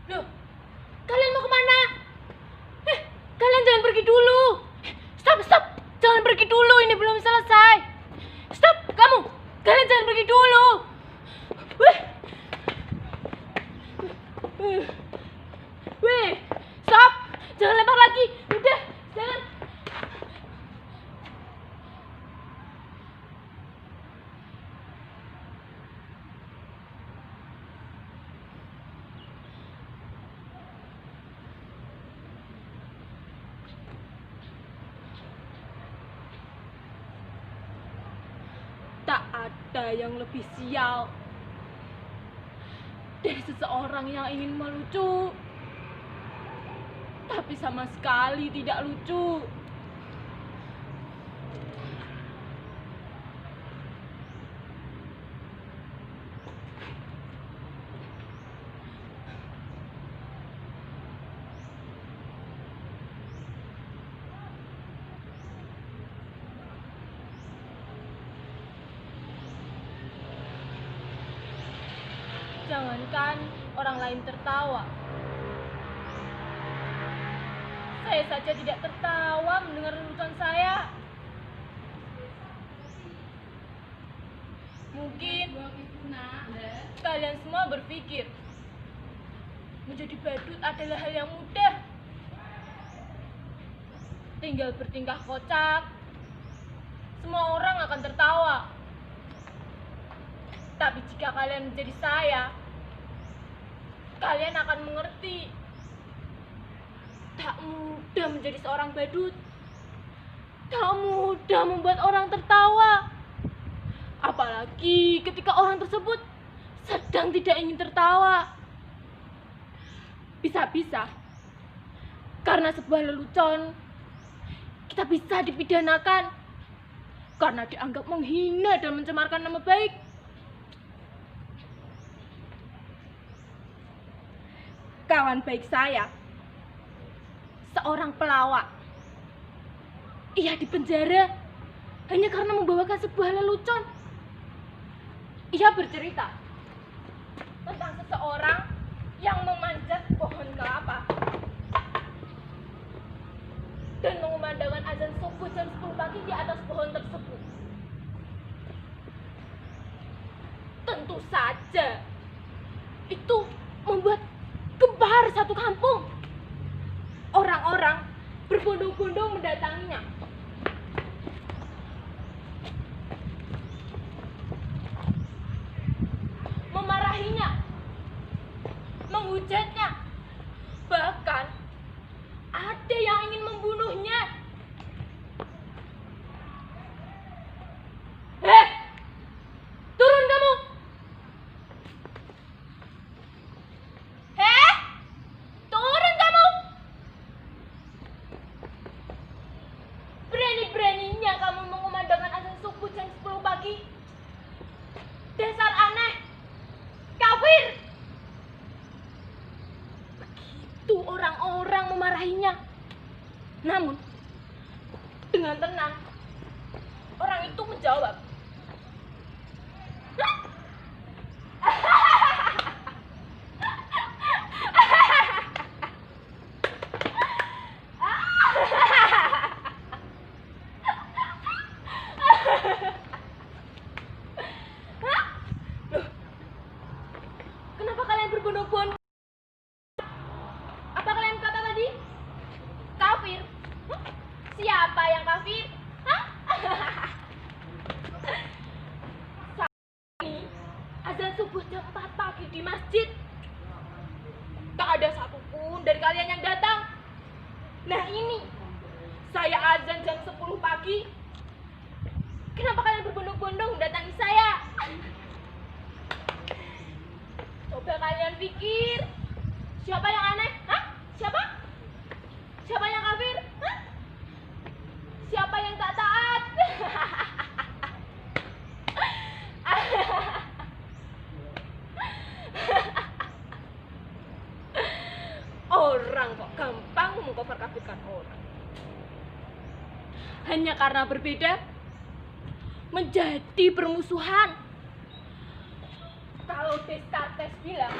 Loh, kalian mau kemana? Kalian jangan pergi dulu. Stop, stop. Jangan pergi dulu, ini belum selesai. Stop, kamu. Kalian jangan pergi dulu. Weh, stop. Jangan lempar lagi. Udah, jangan. Tak ada yang lebih sial dari seseorang yang ingin melucu, tapi sama sekali tidak lucu. Jangankan orang lain tertawa, saya saja tidak tertawa mendengar lelucon saya. Mungkin kalian semua berpikir menjadi badut adalah hal yang mudah. Tinggal bertingkah kocak, semua orang akan tertawa. Tapi jika kalian menjadi saya, kalian akan mengerti. Tak mudah menjadi seorang badut. Tak mudah membuat orang tertawa. Apalagi ketika orang tersebut sedang tidak ingin tertawa. Bisa-bisa karena sebuah lelucon kita bisa dipidanakan karena dianggap menghina dan mencemarkan nama baik. Kawan baik saya, seorang pelawak, ia dipenjara hanya karena membawakan sebuah lelucon. Ia bercerita tentang seseorang yang memanjat pohon kelapa dan mengumandangkan azan subuh jam 10 pagi di atas pohon tersebut. Tentu saja itu membuat gempar satu kampung. Orang-orang berbondong-bondong mendatanginya. Memarahinya, menghujatnya. Bahkan ada yang ingin membunuhnya. Turun kamu. Turun kamu. Berani-beraninya kamu mengumandangkan azan subuh jam 10 pagi. Dasar aneh. Kafir. Begitu orang-orang memarahinya. Namun dengan tenang orang itu menjawab, kenapa kalian berbondong-bondong? Apa kalian kata tadi? Kafir? Siapa yang kafir? Saat ini azan subuh jam 4 pagi di masjid. Tak ada satupun dari kalian yang datang. Nah ini, saya azan jam 10 pagi. Kenapa kalian berbondong-bondong mendatangi saya? Coba kalian pikir, siapa yang aneh? Siapa? Siapa yang kafir? Siapa yang tak taat? Orang kok gampang mengkafir-kafirkan orang. Hanya karena berbeda menjadi permusuhan. Kalau Descartes bilang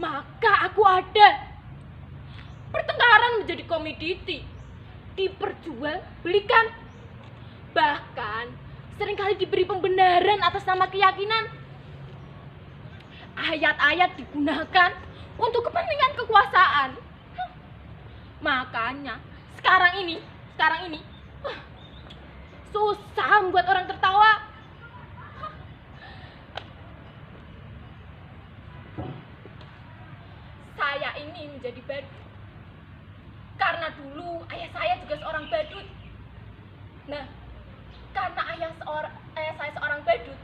maka aku ada. Pertengkaran menjadi komoditi, diperjualbelikan, bahkan seringkali diberi pembenaran atas nama keyakinan. Ayat-ayat digunakan untuk kepentingan kekuasaan. Makanya sekarang ini susah membuat orang tertawa. Saya ini menjadi badut karena dulu ayah saya juga seorang badut. Nah, karena ayah saya seorang badut,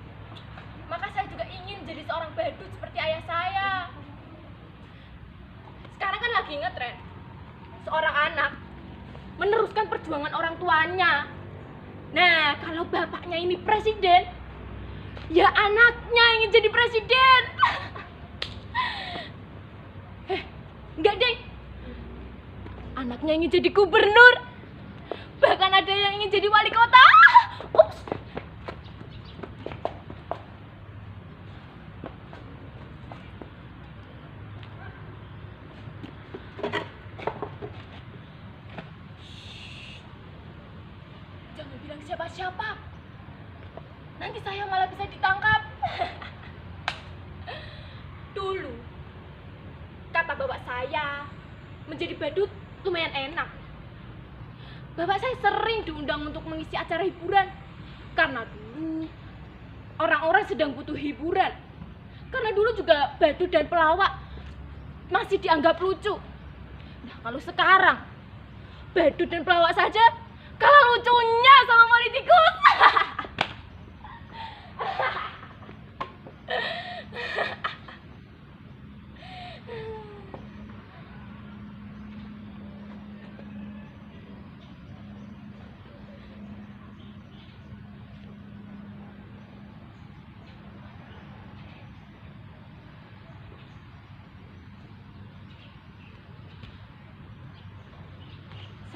maka saya juga ingin jadi seorang badut seperti ayah saya. Sekarang kan lagi ngetren seorang anak meneruskan perjuangan orang tuanya. Nah, kalau bapaknya ini presiden, ya anaknya ingin jadi presiden. Enggak deh, anaknya ingin jadi gubernur, bahkan ada yang ingin jadi wali kota. Ups. Jangan bilang siapa-siapa, nanti saya malah bisa ditangkap. Dulu kata bapak saya, menjadi badut lumayan enak. Bapak saya sering diundang untuk mengisi acara hiburan, karena dulu orang-orang sedang butuh hiburan. Karena dulu juga badut dan pelawak masih dianggap lucu. Nah, kalau sekarang badut dan pelawak saja kalah lucunya sama politikus.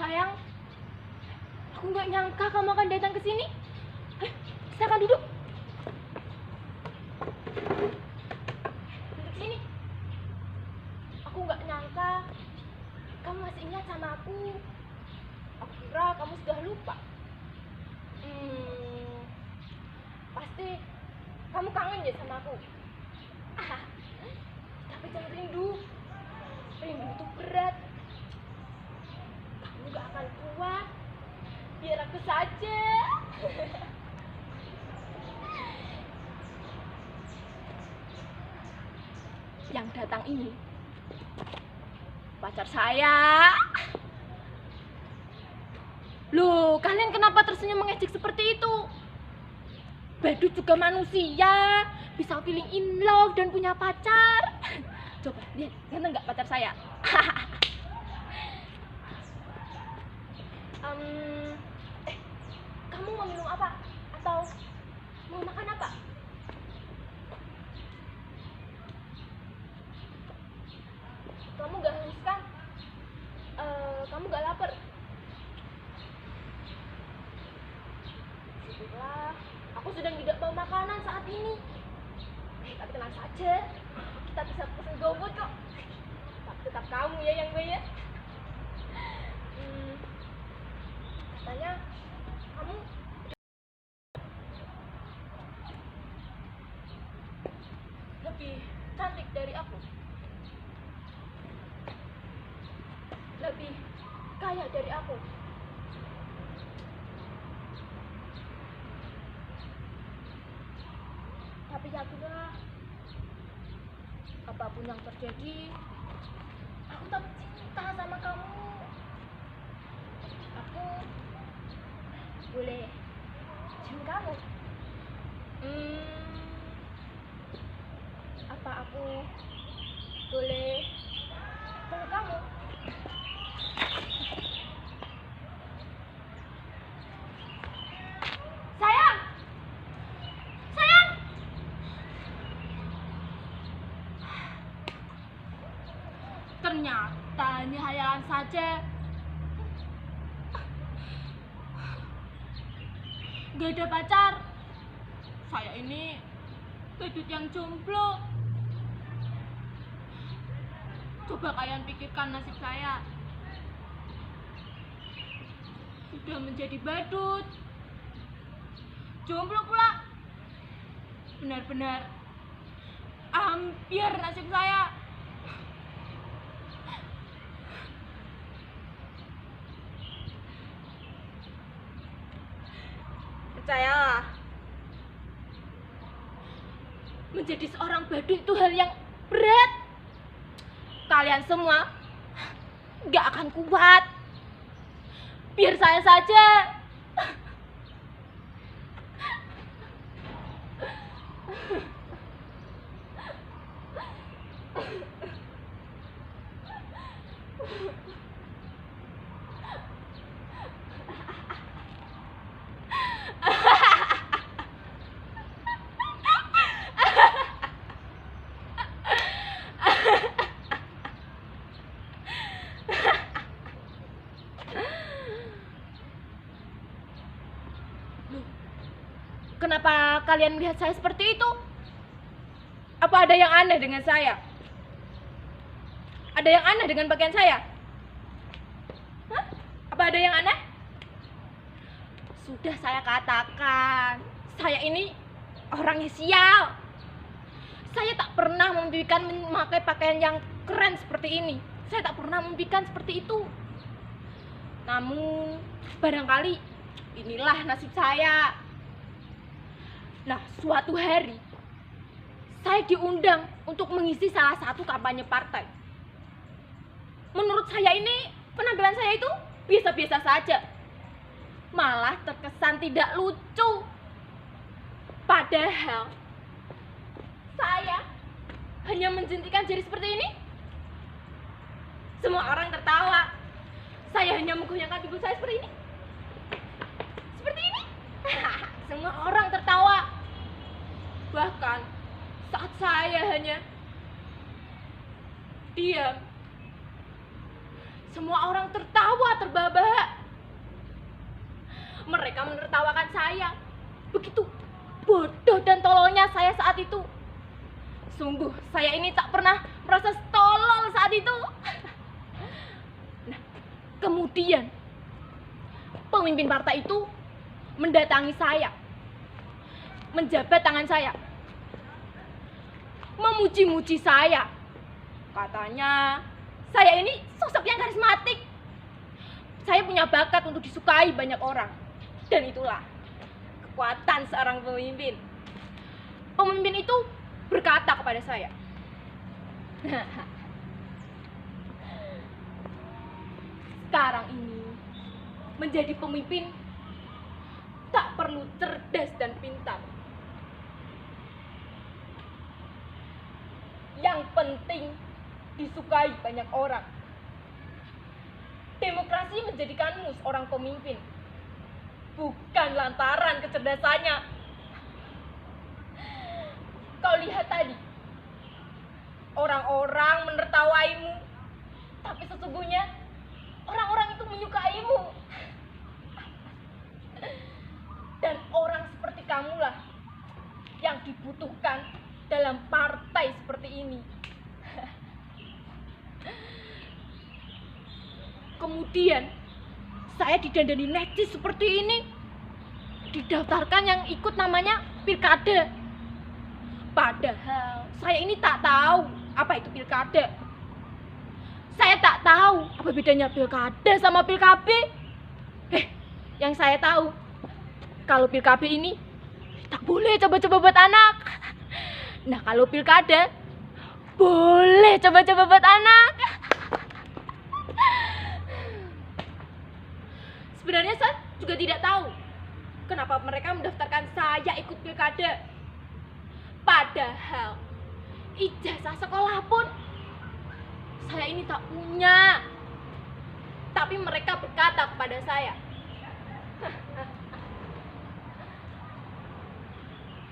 Sayang, aku nggak nyangka kamu akan datang ke sini. Silakan duduk. Duduk sini. Aku nggak nyangka kamu masih ingat sama aku. Aku kira kamu sudah lupa. Pasti kamu kangen ya sama aku. Tapi jangan rindu. Rindu itu berat. Kamu gak akan kuat. Biar aku saja. Yang datang ini pacar saya. Loh, kalian kenapa tersenyum mengejek seperti itu? Badut juga manusia, bisa feeling in love dan punya pacar. Coba lihat, ganteng nggak pacar saya? Kamu mau minum apa? Atau mau makan apa? Kamu gak haus kan? Kamu gak lapar? Syukurlah, aku sedang tidak bawa makanan saat ini. Tapi tenang saja, kita bisa pesan GoFood kok. Tapi tetap kamu ya yang bayar. Katanya kamu lebih cantik dari aku, lebih kaya dari aku. Tapi yakinlah, apapun yang terjadi, aku tetap cinta sama kamu. Aku boleh cium kamu? Apa aku boleh peluk kamu? Sayang! Sayang! Ternyata ini hayalan saja. Gak ada pacar. Saya ini badut yang jomblo. Coba kalian pikirkan nasib saya. Sudah menjadi badut, jomblo pula. Benar-benar hampir nasib saya. Percayalah, menjadi seorang badut itu hal yang berat. Kalian semua gak akan kuat. Biar saya saja. Kenapa kalian melihat saya seperti itu? Apa ada yang aneh dengan saya? Ada yang aneh dengan pakaian saya? Hah? Apa ada yang aneh? Sudah saya katakan, saya ini orang yang sial. Saya tak pernah memimpikan memakai pakaian yang keren seperti ini. Saya tak pernah memimpikan seperti itu. Namun, barangkali inilah nasib saya. Nah, suatu hari saya diundang untuk mengisi salah satu kampanye partai. Menurut saya ini penampilan saya itu biasa-biasa saja. Malah terkesan tidak lucu. Padahal saya hanya menjentikan jari seperti ini. Semua orang tertawa. Saya hanya menggoyangkan tubuh saya seperti ini. Seperti ini. Semua orang tertawa. Bahkan saat saya hanya diam, semua orang tertawa terbahak-bahak. Mereka menertawakan saya. Begitu bodoh dan tololnya saya saat itu. Sungguh, saya ini tak pernah merasa tolol saat itu. Nah, kemudian pemimpin partai itu mendatangi saya, menjabat tangan saya, memuji-muji saya. Katanya, saya ini sosok yang karismatik. Saya punya bakat untuk disukai banyak orang. Dan itulah kekuatan seorang pemimpin. Pemimpin itu berkata kepada saya, sekarang ini menjadi pemimpin tak perlu cerdas dan pintar. Yang penting disukai banyak orang. Demokrasi menjadikanmu seorang pemimpin, bukan lantaran kecerdasannya. Kau lihat tadi, orang-orang menertawaimu, tapi sesungguhnya orang-orang itu menyukaimu. Dan orang seperti kamulah yang dibutuhkan dalam partai seperti ini. Kemudian saya didandani necis seperti ini, didaftarkan yang ikut namanya pilkada. Padahal saya ini tak tahu apa itu pilkada. Saya tak tahu apa bedanya pilkada sama pilkab. Yang saya tahu, kalau pilkab ini tak boleh coba-coba buat anak. Nah, kalau pilkada boleh coba-coba buat anak. Sebenarnya saya juga tidak tahu kenapa mereka mendaftarkan saya ikut pilkada. Padahal ijazah sekolah pun saya ini tak punya. Tapi mereka berkata kepada saya,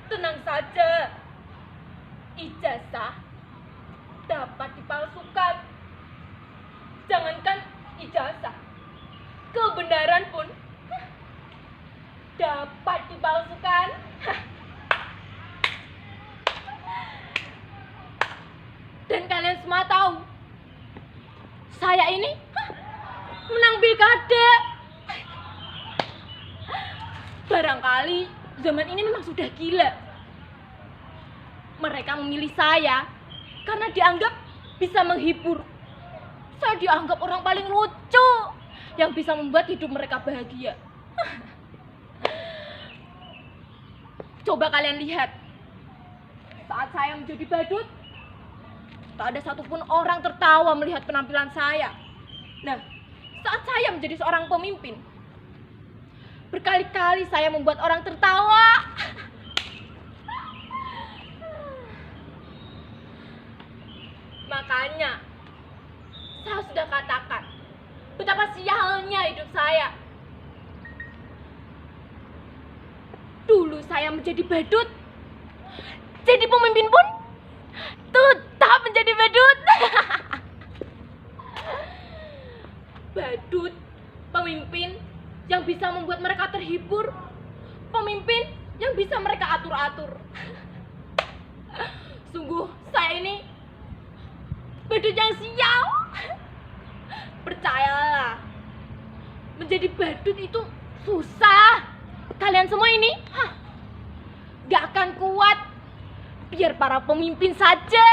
tenang saja, ijazah dapat dipalsukan. Jangankan ijazah, kebenaran pun dapat dipalsukan. Dan kalian semua tahu saya ini menang pilkada. Barangkali zaman ini memang sudah gila. Mereka memilih saya karena dianggap bisa menghibur. Saya dianggap orang paling lucu yang bisa membuat hidup mereka bahagia. Coba kalian lihat, saat saya menjadi badut, tak ada satupun orang tertawa melihat penampilan saya. Nah, saat saya menjadi seorang pemimpin, berkali-kali saya membuat orang tertawa. Makanya, saya sudah katakan betapa sialnya hidup saya. Dulu saya menjadi badut, jadi pemimpin pun tetap menjadi badut. Badut, pemimpin yang bisa membuat mereka terhibur, pemimpin yang bisa mereka atur-atur. Sungguh, saya ini badut yang sial. Percayalah, menjadi badut itu susah. Kalian semua ini gak akan kuat. Biar para pemimpin saja.